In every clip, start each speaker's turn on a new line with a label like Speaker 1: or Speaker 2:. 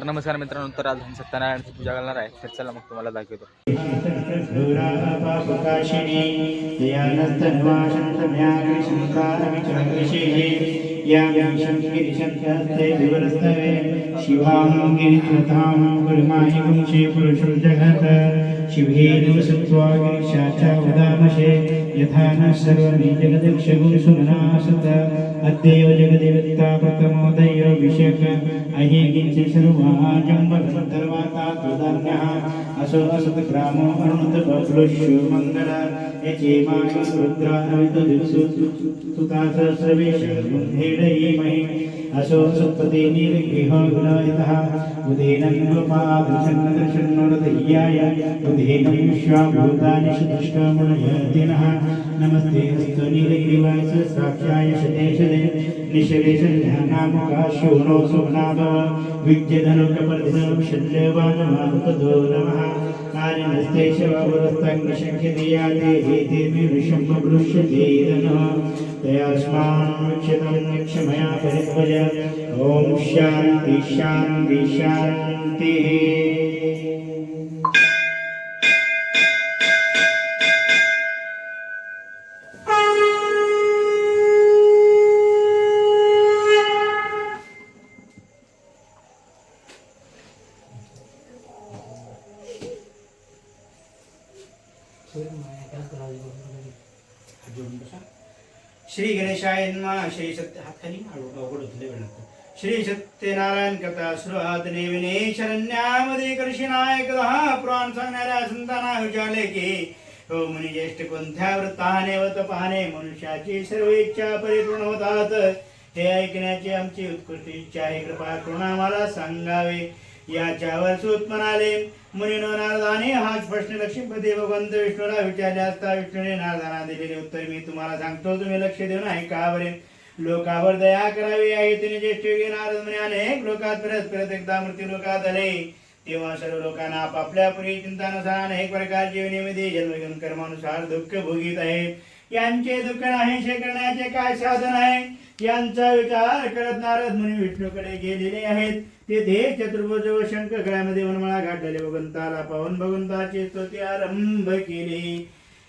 Speaker 1: नमस्कार मित्रांनो, तर आज सत्यनारायणची पूजा करणार आहे. तर चला मग तुम्हाला दाखवतो.
Speaker 2: यथा न सर्वमे जगदक्षगुं सुमनासत अद्यैव जगदेवता प्रथमोदय विषक अहि किञ्चि सर्वाजम्बगन्धर्वाता तुदान्यः असो असतग्रामो अरुणत बब्लुष्यो मंगल यचेमायो रुद्रानवितो दिवसु तुतास सर्वेश मुन्धेडयीमहि असो सुपति निर्गृह गुणयतः उदेनं गोपादृशन्नदृशन्नोरदय्याय उदेनं विश्वाभूतानि सुदुष्टमुनयतिनः नमस्ते हस्तो नीलग्रीवाय साक्षाय शतेशदे निशलेशन्यानामुकाशोनो सुमनाभव विद्यधनुकपर्दिनं शल्यवानमारुतदो नमः कारिणस्ते शवावरस्ताग्निशङ्ख्यधियाते हेते मे विषम्बृष्यते धनः तयास्मान् क्षतं क्षमया परिध्वज ॐ शान्ति शान्ति शान्तिः। श्री गणेशाय नमः। श्री सत्य हात खाली अवघड होतले वेळात श्री सत्यनारायण कथा सुरुवात नेविने शरण्यामध्ये कर्षिनायक दहा पुराण सांगणाऱ्या संताना उजाले की हो मुनी ज्येष्ठ कोणत्या व्रताने व तपाने मनुष्याची सर्व इच्छा परिपूर्ण होतात हे ऐकण्याची आमची उत्कृष्ट इच्छा आहे, कृपा करून आम्हाला सांगावे। याच्यावर सूत म्हणाले, मुनीनो नारदाने हाच प्रश्न लक्ष्मीपती भगवंत विष्णूला विचारले असता विष्णूने नारदांना दिलेले उत्तर मी तुम्हाला सांगतो, तुम्ही लक्ष देऊन ऐका बरे। लोकावर दया करावी आहे तिने ज्येष्ठ योगी नारद मुनी अनेक लोकात परत एकदा मृत्यू लोकात आले तेव्हा सर्व लोकांना आपापल्या पुरी चिंतानुसार अनेक प्रकारचे विनिमिती जन्म घेऊन कर्मानुसार दुःख भोगीत आहेत। यांचे दुःख नाहीसे करण्याचे काय साधन आहे यांचा विचार करत नारद मुनी विष्णूकडे गेलेले आहेत। तेथे चतुर्भुज व शंख गळ्यामध्ये वनमाळा घातलेले भगवंताला पाहून भगवंताची स्तुती आरंभ केली।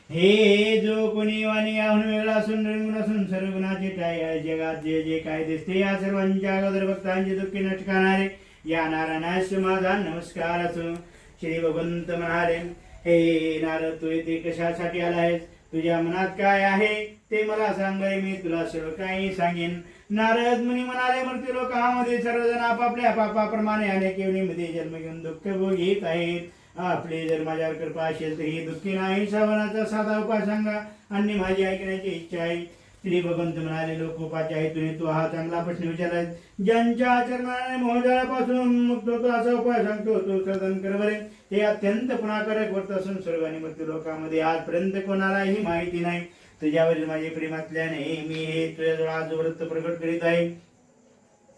Speaker 2: हे जो कोणी वाणी याहून वेगळा असून निर्गुण असून सर्व गुणाचे ठाई आहे, जगात जे जे काय दिसते या सर्वांच्या अगोदर भक्तांची दुःखी नष्ट करणारे या नारायणास माझा नमस्कार असो। श्री भगवंत म्हणाले, हे नारद तू इथे कशासाठी आला आहेस, तुझ्या मनात काय आहे ते मला सांग बरे, मी तुला सर्व काही सांगेन। नारद मुनी म्हणाले, मृत्यू लोकांमध्ये सर्वजण आपापल्या पापाप्रमाणे अनेक योनीमध्ये जन्म घेऊन दुःख भोगीत आहेत। आपली जर माझ्यावर कृपा असेल तर ही दुःखी नाही श्रावणाचा साधा उपाय सांगा आणि माझी ऐकण्याची इच्छा आहे। श्री भगवंत म्हणाले, लोकोपाच्या हेतूने तू हा चांगला प्रश्न विचारलाय, ज्यांच्या आचरणाने मोहजाळापासून मुक्त होतो असा उपाय सांगतो तो साधन कर बरे। हे अत्यंत पुण्याकारक व्रत असून स्वर्ग आणि मृत्यू लोकांमध्ये आजपर्यंत कोणालाही माहिती नाही। तुझ्यावरील माझे प्रेम असल्याने मी हे तुझ्याजवळ आज व्रत प्रकट करीत आहे।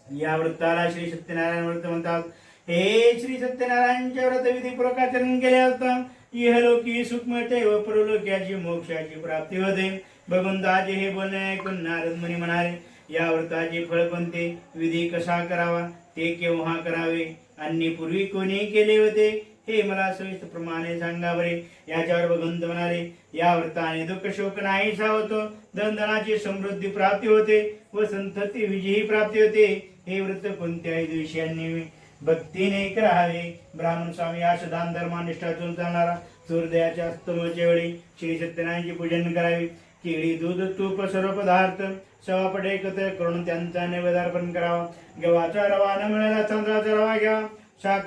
Speaker 2: या व्रताला श्री सत्यनारायण व्रत म्हणतात। हे श्री सत्यनारायणच्या व्रत विधीपूर्वक आचरण केले असता इहलोकी सुख मिळते व परलोक्याची मोक्षाची प्राप्ती होते। भगवंताचे हे बोलणे ऐकून नारद मुनी म्हणाले, या व्रताचे फळ कोणते, विधी कसा करावा, ते केव्हा करावे आणि पूर्वी कोणी केले होते हे मला सविस्तर प्रमाणे सांगा बरे। याच्यावर भगवंत म्हणाले, या व्रताने दुःख शोक नाहीसा होतो, धनधनाची समृद्धी प्राप्ती होते व संतती विजयी प्राप्ती होते। हे व्रत कोणत्याही दिवसांनी भक्तीने करावे। ब्राह्मण स्वामी अशा दान धर्मानिष्ठातून चालणारा सूर्योदयाच्या अस्तमयाच्या वेळी श्री सत्यनारायणचे पूजन करावे। केळी दूध तूप सर्व पदार्थ सवापट एकत्र करून त्यांचा नैवेद्य अर्पण करावा। गव्हाचा रवा न मिळाला तांदळाचा रवा घ्यावा। साखर